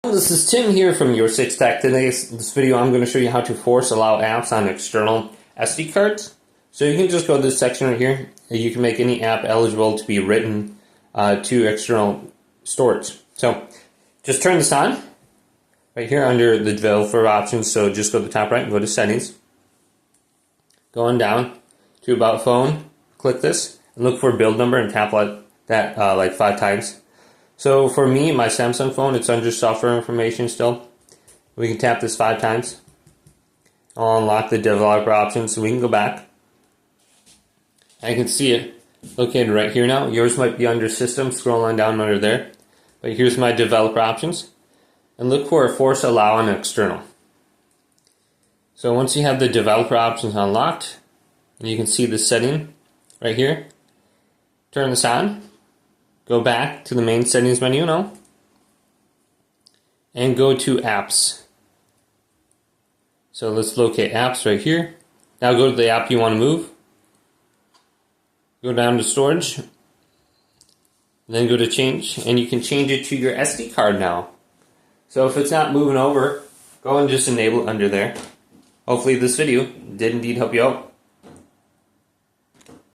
This is Tim here from Your 6 Tech. Today, this video, I'm going to show you how to force allow apps on external SD cards. So you can just go to this section right here, and you can make any app eligible to be written to external storage. So just turn this on right here under the developer options. So just go to the top right and go to settings. Going down to about phone, click this and look for build number and tap that like 5 times. So for me, my Samsung phone, it's under software information still. We can tap this 5 times. I'll unlock the developer options so we can go back. I can see it located right here now. Yours might be under system, scroll on down under there. But here's my developer options. And look for force allow on external. So once you have the developer options unlocked, and you can see the setting right here, turn this on. Go back to the main settings menu now and go to apps. So let's locate apps right here. Now go to the app you want to move. Go down to storage. Then go to change, and you can change it to your SD card now. So if it's not moving over, go and just enable it under there. Hopefully this video did indeed help you out.